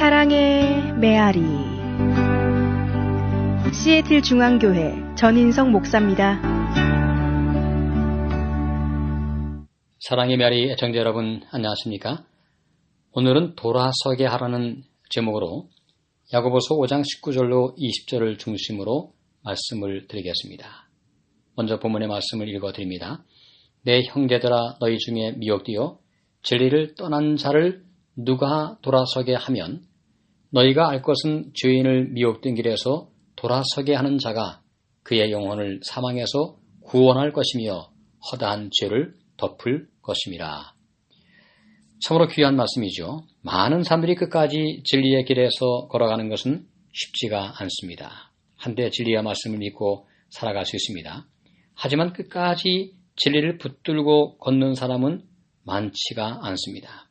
사랑의 메아리. 시애틀 중앙교회 전인성 목사입니다. 사랑의 메아리 애청자 여러분, 안녕하십니까? 오늘은 돌아서게 하라는 제목으로 야고보서 5장 19절로 20절을 중심으로 말씀을 드리겠습니다. 먼저 본문의 말씀을 읽어드립니다. 내 형제들아, 너희 중에 미혹되어 진리를 떠난 자를 누가 돌아서게 하면 너희가 알 것은 죄인을 미혹된 길에서 돌아서게 하는 자가 그의 영혼을 사망에서 구원할 것이며 허다한 죄를 덮을 것임이라. 참으로 귀한 말씀이죠. 많은 사람들이 끝까지 진리의 길에서 걸어가는 것은 쉽지가 않습니다. 한때 진리의 말씀을 믿고 살아갈 수 있습니다. 하지만 끝까지 진리를 붙들고 걷는 사람은 많지가 않습니다.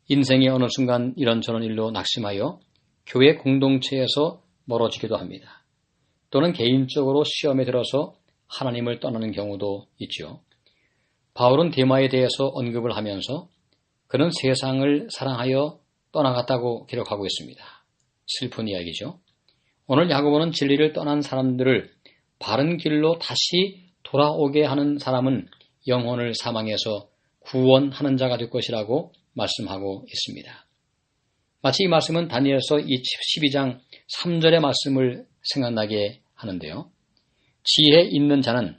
인생의 어느 순간 이런저런 일로 낙심하여 교회 공동체에서 멀어지기도 합니다. 또는 개인적으로 시험에 들어서 하나님을 떠나는 경우도 있죠. 바울은 데마에 대해서 언급을 하면서 그는 세상을 사랑하여 떠나갔다고 기록하고 있습니다. 슬픈 이야기죠. 오늘 야고보는 진리를 떠난 사람들을 바른 길로 다시 돌아오게 하는 사람은 영혼을 사망해서 구원하는 자가 될 것이라고 말씀하고 있습니다. 마치 이 말씀은 다니엘서 12장 3절의 말씀을 생각나게 하는데요. 지혜 있는 자는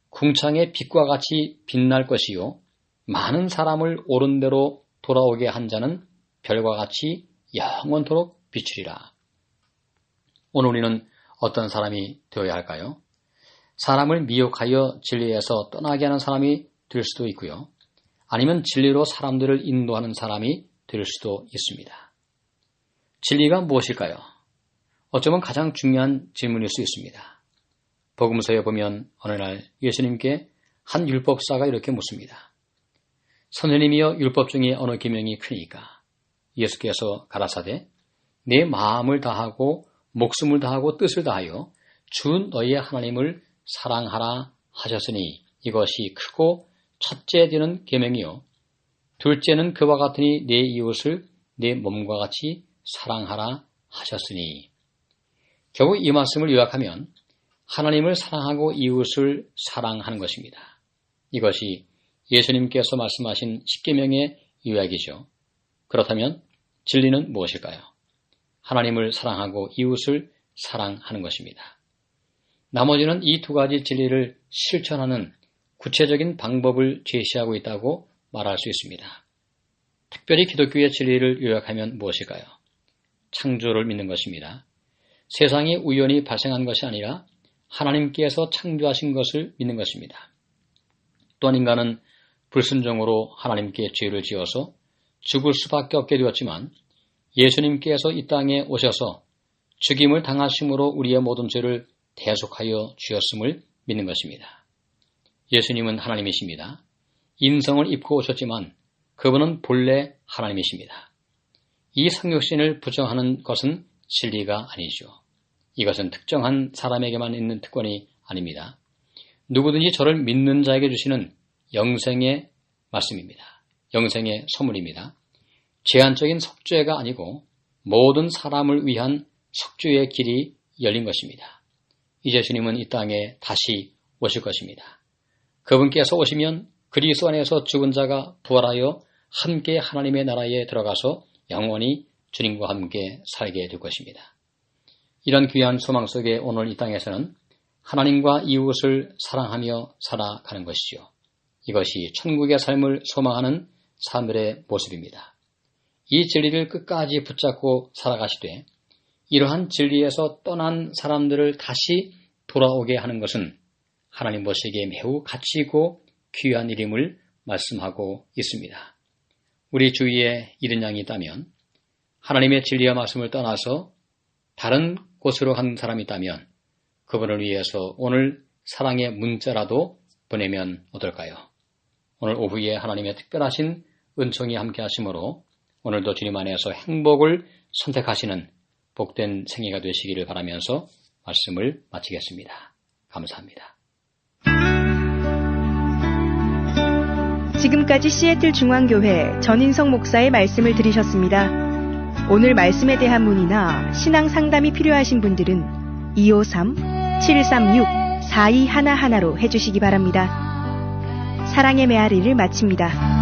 궁창의 빛과 같이 빛날 것이요 많은 사람을 옳은 대로 돌아오게 한 자는 별과 같이 영원토록 비추리라. 오늘 우리는 어떤 사람이 되어야 할까요? 사람을 미혹하여 진리에서 떠나게 하는 사람이 될 수도 있고요. 아니면 진리로 사람들을 인도하는 사람이 될 수도 있습니다. 진리가 무엇일까요? 어쩌면 가장 중요한 질문일 수 있습니다. 복음서에 보면 어느 날 예수님께 한 율법사가 이렇게 묻습니다. 선생님이여, 율법 중에 어느 계명이 크니까? 예수께서 가라사대 내 마음을 다하고 목숨을 다하고 뜻을 다하여 주 너희의 하나님을 사랑하라 하셨으니 이것이 크고 첫째 되는 계명이요 둘째는 그와 같으니 내 이웃을 내 몸과 같이 사랑하라 하셨으니. 결국 이 말씀을 요약하면 하나님을 사랑하고 이웃을 사랑하는 것입니다. 이것이 예수님께서 말씀하신 십계명의 요약이죠. 그렇다면 진리는 무엇일까요? 하나님을 사랑하고 이웃을 사랑하는 것입니다. 나머지는 이 두 가지 진리를 실천하는 구체적인 방법을 제시하고 있다고 말할 수 있습니다. 특별히 기독교의 진리를 요약하면 무엇일까요? 창조를 믿는 것입니다. 세상이 우연히 발생한 것이 아니라 하나님께서 창조하신 것을 믿는 것입니다. 또한 인간은 불순종으로 하나님께 죄를 지어서 죽을 수밖에 없게 되었지만 예수님께서 이 땅에 오셔서 죽임을 당하심으로 우리의 모든 죄를 대속하여 주셨음을 믿는 것입니다. 예수님은 하나님이십니다. 인성을 입고 오셨지만 그분은 본래 하나님이십니다. 이 성육신을 부정하는 것은 진리가 아니죠. 이것은 특정한 사람에게만 있는 특권이 아닙니다. 누구든지 저를 믿는 자에게 주시는 영생의 말씀입니다. 영생의 선물입니다. 제한적인 속죄가 아니고 모든 사람을 위한 속죄의 길이 열린 것입니다. 이제 주님은 이 땅에 다시 오실 것입니다. 그분께서 오시면 그리스도 안에서 죽은 자가 부활하여 함께 하나님의 나라에 들어가서 영원히 주님과 함께 살게 될 것입니다. 이런 귀한 소망 속에 오늘 이 땅에서는 하나님과 이웃을 사랑하며 살아가는 것이죠. 이것이 천국의 삶을 소망하는 사람들의 모습입니다. 이 진리를 끝까지 붙잡고 살아가시되 이러한 진리에서 떠난 사람들을 다시 돌아오게 하는 것은 하나님 보시기에 매우 가치 있고 귀한 일임을 말씀하고 있습니다. 우리 주위에 이런 양이 있다면, 하나님의 진리와 말씀을 떠나서 다른 곳으로 간 사람이 있다면 그분을 위해서 오늘 사랑의 문자라도 보내면 어떨까요? 오늘 오후에 하나님의 특별하신 은총이 함께 하심으로 오늘도 주님 안에서 행복을 선택하시는 복된 생애가 되시기를 바라면서 말씀을 마치겠습니다. 감사합니다. 지금까지 시애틀 중앙교회 전인성 목사의 말씀을 들으셨습니다. 오늘 말씀에 대한 문의나 신앙 상담이 필요하신 분들은 253-736-4211로 해주시기 바랍니다. 사랑의 메아리를 마칩니다.